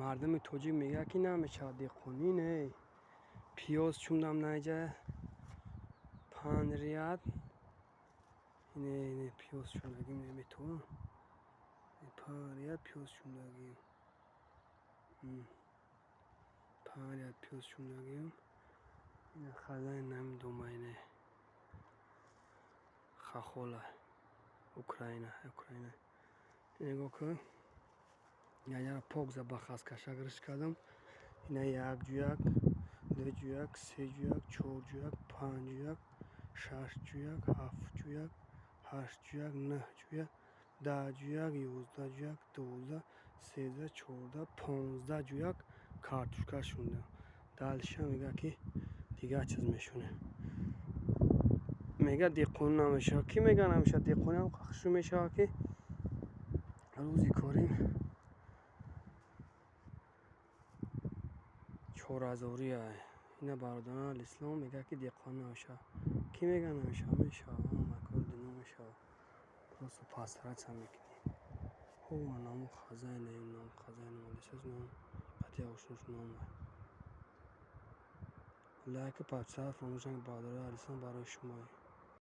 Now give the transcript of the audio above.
мардуми тоҷик мегӯяд ки намешавад деҳқонӣ не. Пиёз чундам наинҷа 5 рият. Не пиёз чундагим неметавонам. 5 рият пиёз чундагим. 5 рият пиёз чундагим. Ина хазани намедомайне. Хахола. Украина. Нигоҳ кун. Яра пок забахас каша гириш кардам. Ина 1 ҷӯяк, 2 ҷӯяк, 3 ҷӯяк, 4 ҷӯяк, 5 ҷӯяк, 6 ҷӯяк, 7 ҷӯяк, 8 ҷӯяк, 9 ҷӯяк, 10 ҷӯяк, 11 ҷӯяк, 12, 13, 14, 15 ҷӯяк картошка шундам. Далиша мегӯяд ки дигар чиз мешунем. Мегӯяд деҳқонӣ намешавад. Кӣ мегӯяд намешавад деҳқонӣ? Шуд мешавад ки рӯзи корим 4000. Ина бародарон алислом мегӯяд ки деҳқонӣ намешавад. Кӣ мегӯяд намешавад? Мешавад. Кори дино мешавад. Просто пастраца мекунем. Намо хазайне ном хазайне лисос ном қатъи ошнуш ном. Лайк подписаться фаромӯш накунед. Бародарон алислом барои шумо.